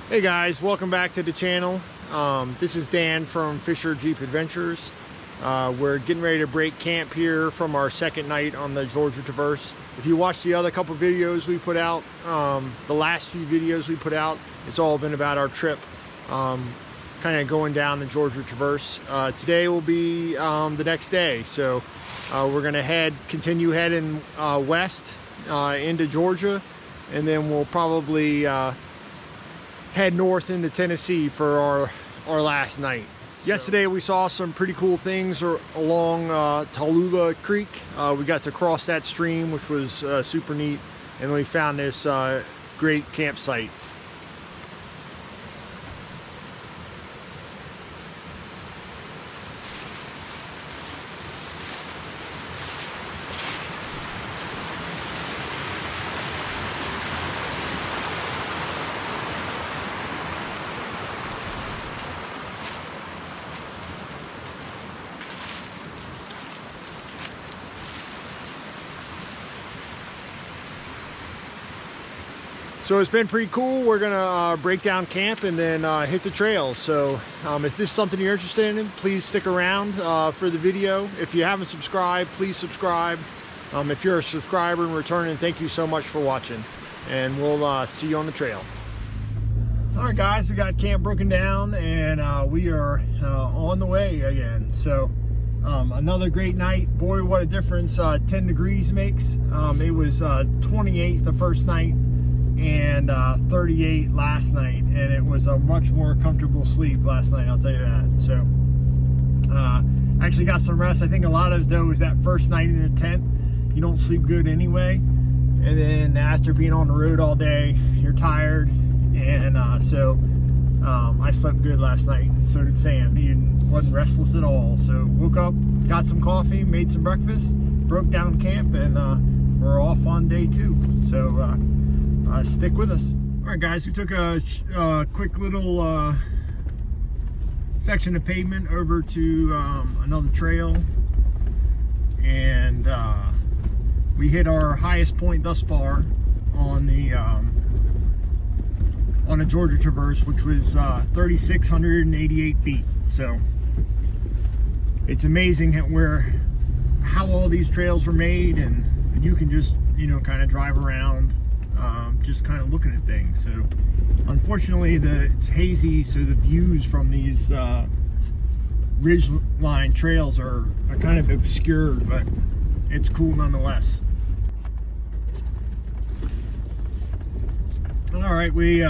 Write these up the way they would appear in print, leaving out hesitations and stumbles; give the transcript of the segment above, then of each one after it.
Hey guys, welcome back to the channel. This is Dan from Fisher Jeep Adventures. We're getting ready to break camp here from our second night on the Georgia Traverse. If you watch the other couple videos we put out, the last few videos we put out, it's all been about our trip, kind of going down the Georgia Traverse. Today will be the next day, so we're gonna continue heading west into Georgia, and then we'll probably head north into Tennessee for our last night. Yesterday we saw some pretty cool things along Tallulah Creek. We got to cross that stream, which was super neat, and we found this great campsite. So it's been pretty cool. We're gonna break down camp and then hit the trails. So if this is something you're interested in, please stick around for the video. If you haven't subscribed, please subscribe. If you're a subscriber and returning, thank you so much for watching, and we'll see you on the trail. All right guys, we got camp broken down, and we are on the way again. So another great night. Boy, what a difference 10 degrees makes. It was 28 the first night and 38 last night, and it was a much more comfortable sleep last night, I'll tell you that. So actually got some rest. I think a lot of those, that first night in the tent, you don't sleep good anyway, and then after being on the road all day, you're tired, and so I slept good last night, and so did Sam. He wasn't restless at all. So woke up, got some coffee, made some breakfast, broke down camp, and we're off on day 2. So stick with us. All right guys, we took a quick little section of pavement over to another trail, and we hit our highest point thus far on the Georgia Traverse, which was 3,688 feet. So it's amazing how all these trails were made, and you can just kind of drive around just kind of looking at things. So unfortunately it's hazy, so the views from these ridgeline trails are kind of obscured, but it's cool nonetheless. All right, we've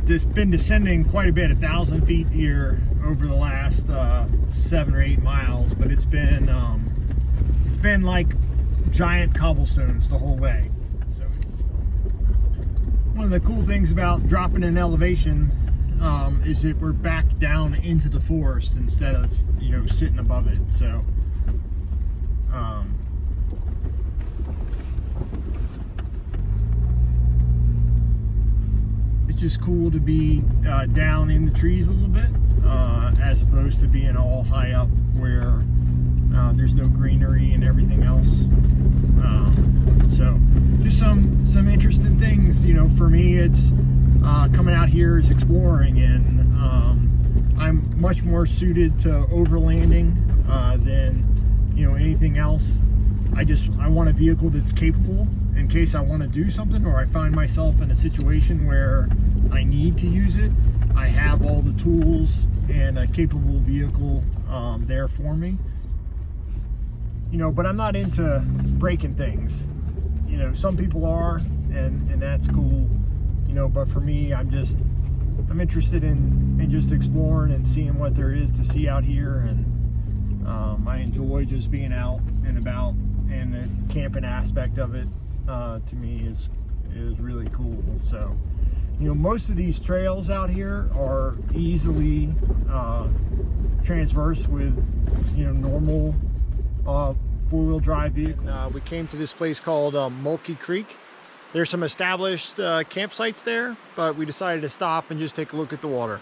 just been descending quite a bit, 1,000 feet here over the last 7 or 8 miles, but it's been like giant cobblestones the whole way. So one of the cool things about dropping in elevation is that we're back down into the forest instead of sitting above it. So it's just cool to be down in the trees a little bit, as opposed to being all high up where there's no greenery and everything else. So just some interesting things. For me, it's coming out here is exploring, and I'm much more suited to overlanding than anything else. I want a vehicle that's capable in case I want to do something, or I find myself in a situation where I need to use it. I have all the tools and a capable vehicle there for me. But I'm not into breaking things. Some people are, and that's cool. But for me, I'm interested in just exploring and seeing what there is to see out here, and I enjoy just being out and about, and the camping aspect of it to me is really cool. So most of these trails out here are easily traversed with normal four-wheel drive vehicle. We came to this place called Mulkey Creek. There's some established campsites there, but we decided to stop and just take a look at the water.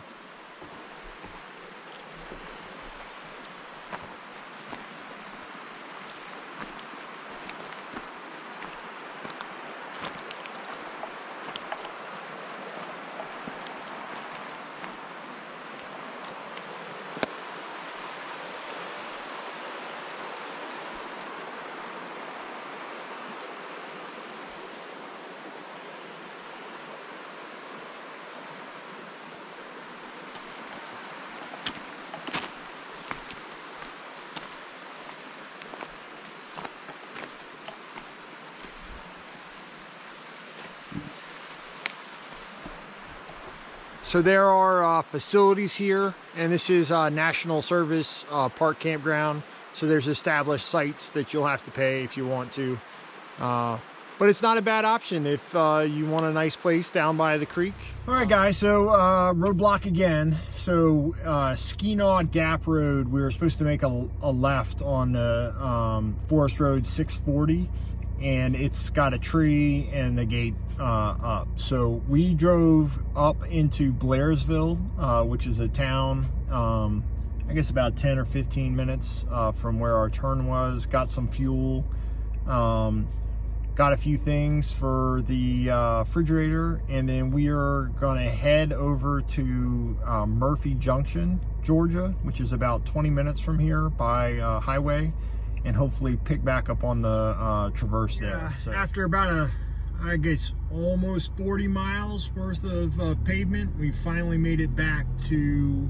So there are facilities here, and this is National Service Park Campground. So there's established sites that you'll have to pay if you want to. But it's not a bad option if you want a nice place down by the creek. All right, guys, so roadblock again. So Skenaw Gap Road, we were supposed to make a left on the Forest Road 640, and it's got a tree and the gate up. So we drove up into Blairsville, which is a town, I guess about 10 or 15 minutes from where our turn was, got some fuel, got a few things for the refrigerator, and then we are gonna head over to Murphy Junction, Georgia, which is about 20 minutes from here by highway, and hopefully pick back up on the Traverse there. So after about I guess almost 40 miles worth of pavement, we finally made it back to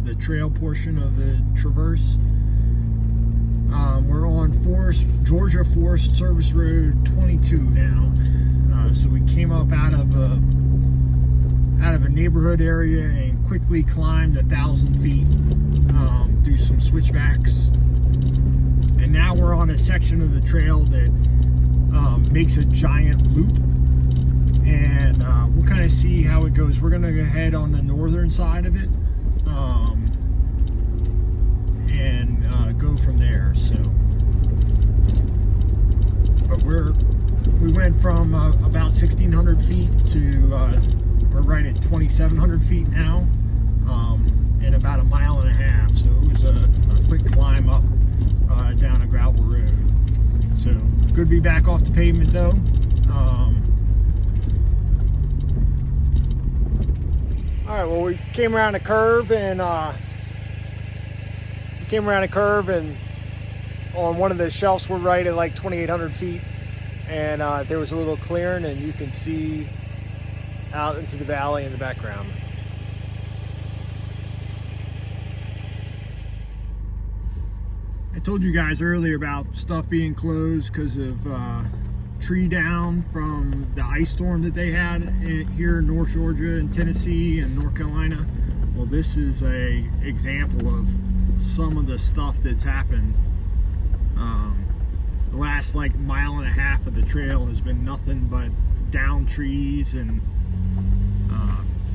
the trail portion of the Traverse. We're on Georgia Forest Service Road 22 now. So we came up out of a neighborhood area and quickly climbed 1,000 feet through some switchbacks. And now we're on a section of the trail that makes a giant loop. And we'll kind of see how it goes. We're gonna head on the northern side of it and go from there. So, but we went from about 1,600 feet to we're right at 2,700 feet now, in about 1.5 miles. So it was a quick climb up down a gravel road. So good to be back off the pavement though. All right, well, we came around a curve and on one of the shelves we're right at like 2,800 feet, and there was a little clearing, and you can see out into the valley in the background. I told you guys earlier about stuff being closed because of tree down from the ice storm that they had here in North Georgia and Tennessee and North Carolina. Well, this is a example of some of the stuff that's happened. The last like 1.5 miles of the trail has been nothing but down trees and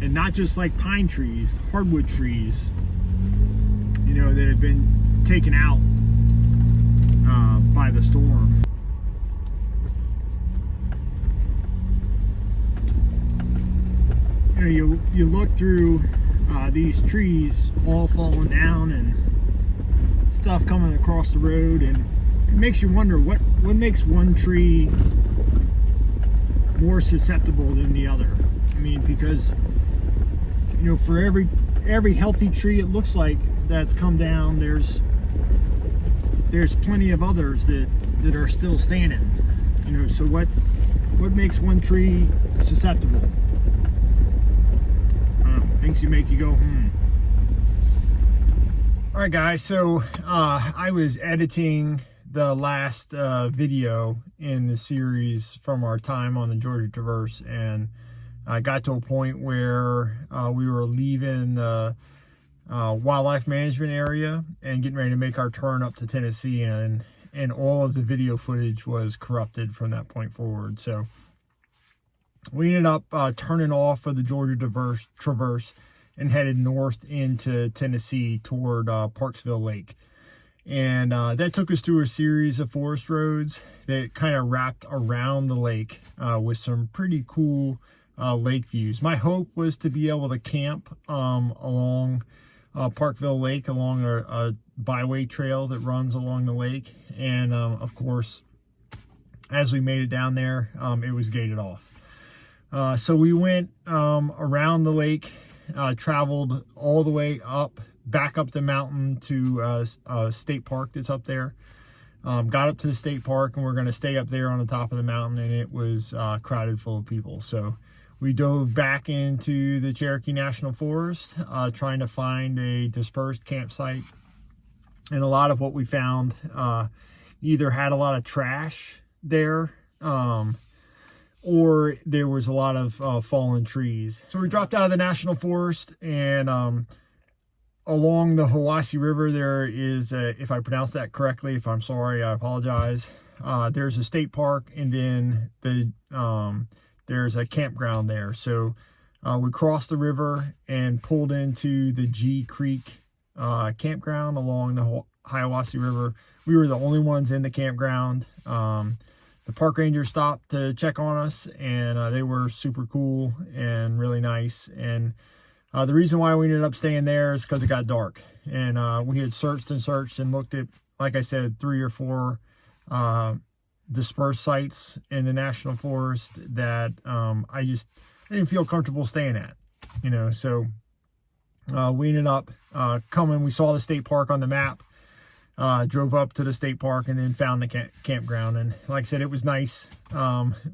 not just like pine trees, hardwood trees, you know, that have been taken out by the storm. You know, you look through these trees all falling down and stuff coming across the road, and it makes you wonder what makes one tree more susceptible than the other. I mean, because, you know, for every healthy tree it looks like that's come down, there's plenty of others that are still standing. You know, so what makes one tree susceptible? Things you make you go, All right, guys, so I was editing the last video in the series from our time on the Georgia Traverse, and I got to a point where we were leaving the wildlife management area and getting ready to make our turn up to Tennessee, and all of the video footage was corrupted from that point forward. So we ended up turning off of the Georgia Traverse and headed north into Tennessee toward Parksville Lake. And that took us through a series of forest roads that kind of wrapped around the lake with some pretty cool lake views. My hope was to be able to camp along Parksville Lake, along a byway trail that runs along the lake. And of course, as we made it down there, it was gated off. So we went around the lake, traveled all the way back up the mountain to a state park that's up there. Got up to the state park, and we're going to stay up there on the top of the mountain, and it was crowded full of people. So we dove back into the Cherokee National Forest, trying to find a dispersed campsite. And a lot of what we found either had a lot of trash there, or there was a lot of fallen trees. So we dropped out of the national forest, and along the Hiwassee River there is if I pronounced that correctly, if I'm sorry, I apologize, there's a state park, and then there's a campground there. So we crossed the river and pulled into the G Creek campground along the Hiwassee River. We were the only ones in the campground. The park ranger stopped to check on us, and they were super cool and really nice. And the reason why we ended up staying there is because it got dark, and we had searched and looked at, like I said, 3 or 4 dispersed sites in the national forest that I didn't feel comfortable staying at, you know. So we ended up coming. We saw the state park on the map, drove up to the state park, and then found the campground. And like I said, it was nice.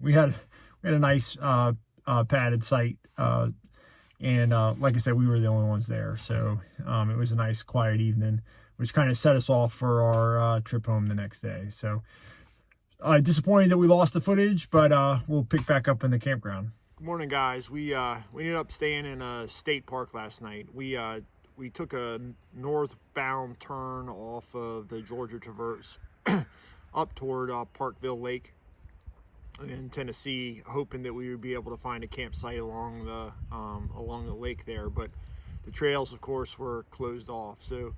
We had a nice padded site, and like I said, we were the only ones there. So it was a nice quiet evening, which kind of set us off for our trip home the next day. So disappointed that we lost the footage, but we'll pick back up in the campground. Good morning, guys. We ended up staying in a state park last night. We took a northbound turn off of the Georgia Traverse up toward Parksville Lake in Tennessee, hoping that we would be able to find a campsite along the lake there. But the trails, of course, were closed off. So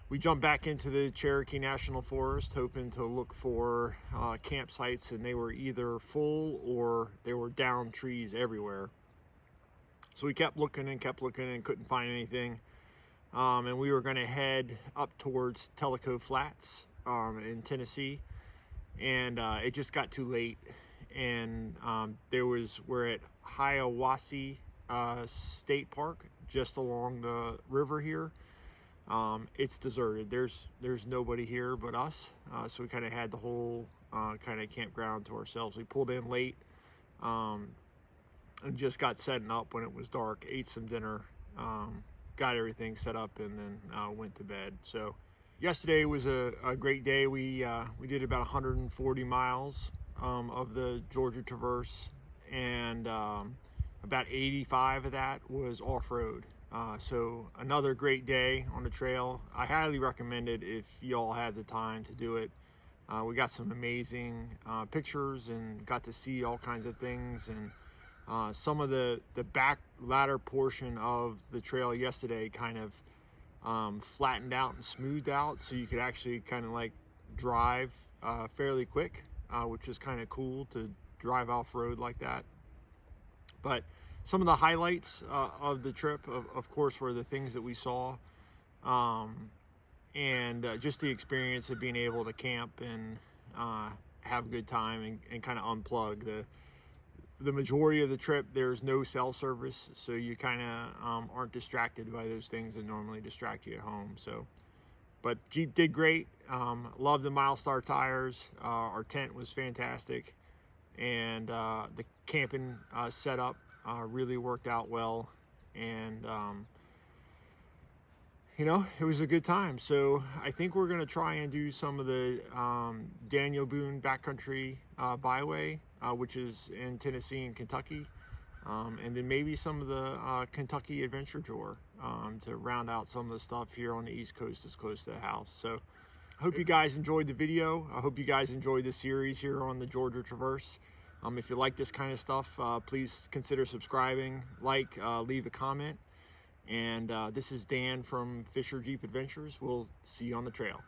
we jumped back into the Cherokee National Forest, hoping to look for campsites, and they were either full or there were downed trees everywhere. So we kept looking and couldn't find anything. And we were going to head up towards Tellico Flats in Tennessee, and it just got too late. And we're at Hiwassee State Park, just along the river here. It's deserted. There's nobody here but us. So we kind of had the whole kind of campground to ourselves. We pulled in late and just got setting up when it was dark, ate some dinner, got everything set up, and then went to bed. So yesterday was a great day. We did about 140 miles of the Georgia Traverse, and about 85 of that was off-road. So another great day on the trail. I highly recommend it if y'all have the time to do it. We got some amazing pictures and got to see all kinds of things, and some of the back latter portion of the trail yesterday kind of flattened out and smoothed out, so you could actually kind of like drive fairly quick, which is kind of cool to drive off-road like that. But some of the highlights of the trip, of course, were the things that we saw, and just the experience of being able to camp and have a good time and kind of unplug. The majority of the trip, there's no cell service, so you kind of aren't distracted by those things that normally distract you at home. So, but Jeep did great. Loved the Milestar tires. Our tent was fantastic, and the camping setup really worked out well, and you know, it was a good time. So I think we're going to try and do some of the Daniel Boone backcountry byway, which is in Tennessee and Kentucky, and then maybe some of the Kentucky Adventure Tour to round out some of the stuff here on the East Coast that's close to the house. So I hope you guys enjoyed the video. I hope you guys enjoyed the series here on the Georgia Traverse. If you like this kind of stuff, please consider subscribing, leave a comment. And this is Dan from Fisher Jeep Adventures. We'll see you on the trail.